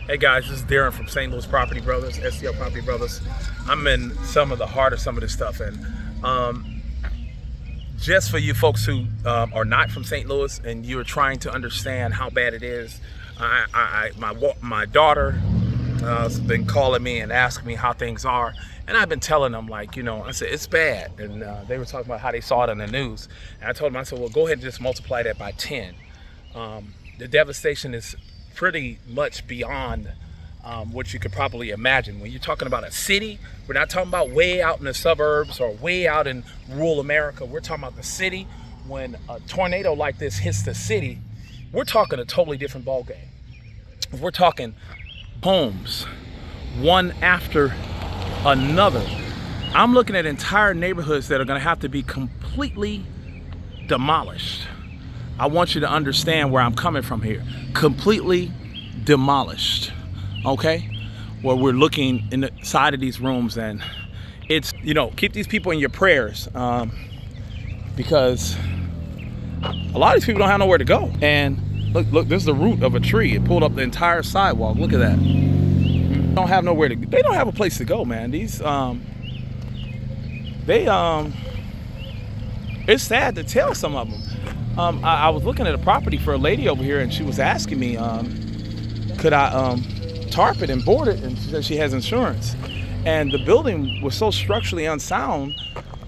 Hey guys, this is Darren from St. Louis Property Brothers, STL Property Brothers. I'm in some of this stuff, and just for you folks who are not from St. Louis and you're trying to understand how bad it is, my daughter has been calling me and asking me how things are, and I've been telling them, like, I said it's bad, and they were talking about how they saw it in the news, and I told them, I said, well, go ahead and just multiply that by 10. The devastation is pretty much beyond what you could probably imagine. When you're talking about a city, we're not talking about way out in the suburbs or way out in rural America. We're talking about the city. When a tornado like this hits the city, we're talking a totally different ballgame. We're talking homes, one after another. I'm looking at entire neighborhoods that are going to have to be completely demolished. I want you to understand where I'm coming from here. Completely demolished, okay? Where we're looking inside of these rooms, and it's, keep these people in your prayers, because a lot of these people don't have nowhere to go. And look, this is the root of a tree. It pulled up the entire sidewalk. Look at that. They don't have nowhere to go. They don't have a place to go, man. These, it's sad to tell some of them. I was looking at a property for a lady over here, and she was asking me, could I tarp it and board it, and she said she has insurance. And the building was so structurally unsound,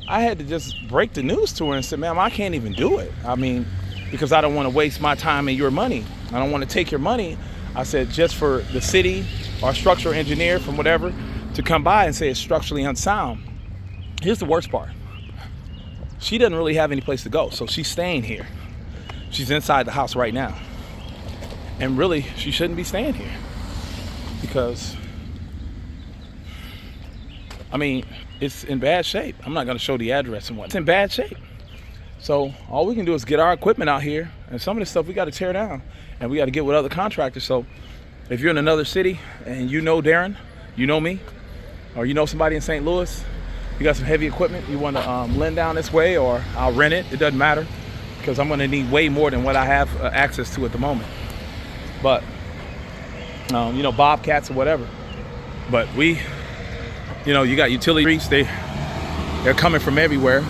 I had to just break the news to her and said, ma'am, I can't even do it. I mean, because I don't want to waste my time and your money. I don't want to take your money. I said, just for the city or structural engineer from whatever to come by and say it's structurally unsound. Here's the worst part. She doesn't really have any place to go, so she's staying here. She's inside the house right now. And really, she shouldn't be staying here, because, I mean, it's in bad shape. I'm not gonna show the address and what. It's in bad shape. So all we can do is get our equipment out here, and some of this stuff we gotta tear down, and we gotta get with other contractors. So if you're in another city and you know Darren, you know me, or you know somebody in St. Louis, you got some heavy equipment you want to lend down this way, or I'll rent it. It doesn't matter, because I'm going to need way more than what I have access to at the moment. But, bobcats or whatever. But we, you got utility streets. They're coming from everywhere.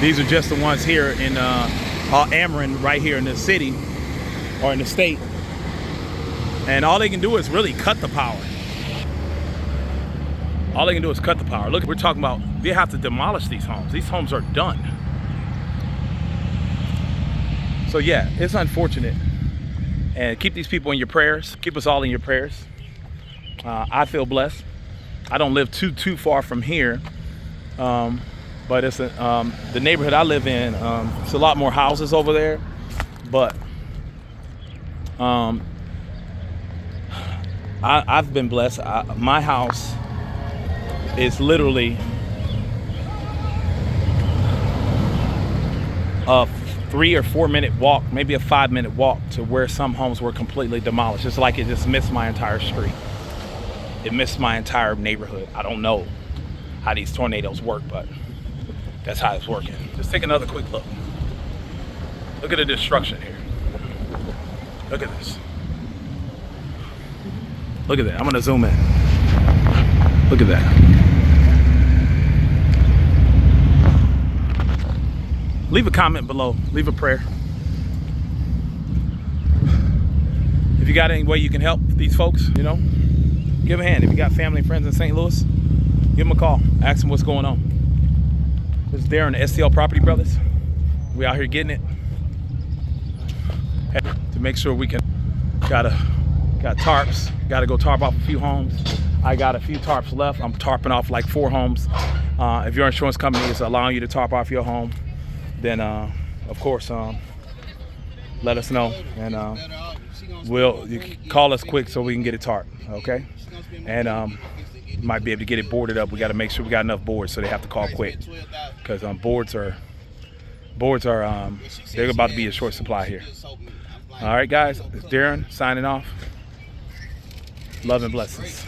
These are just the ones here in Ameren, right here in the city or in the state. And all they can do is really cut the power. All they can do is cut the power. Look, we're talking about, they have to demolish these homes. These homes are done. So yeah, it's unfortunate. And keep these people in your prayers. Keep us all in your prayers. I feel blessed. I don't live too far from here. But it's the neighborhood I live in, it's a lot more houses over there. But I've been blessed. My house is literally a 3 or 4 minute walk, maybe a 5 minute walk to where some homes were completely demolished. It's like it just missed my entire street. It missed my entire neighborhood. I don't know how these tornadoes work, but that's how it's working. Just take another quick look. Look at the destruction here. Look at this. Look at that. I'm gonna zoom in. Look at that. Leave a comment below. Leave a prayer. If you got any way you can help these folks, give them a hand. If you got family and friends in St. Louis, give them a call. Ask them what's going on. This is Darren, the STL Property Brothers. We out here getting it. To make sure we can, got tarps. Got to go tarp off a few homes. I got a few tarps left. I'm tarping off like 4 homes. If your insurance company is allowing you to tarp off your home, then of course let us know, and you call us quick so we can get it tarped, okay? And might be able to get it boarded up. We got to make sure we got enough boards, so they have to call quick, because boards are they're about to be a short supply here. All right guys, it's Darren signing off. Love and blessings.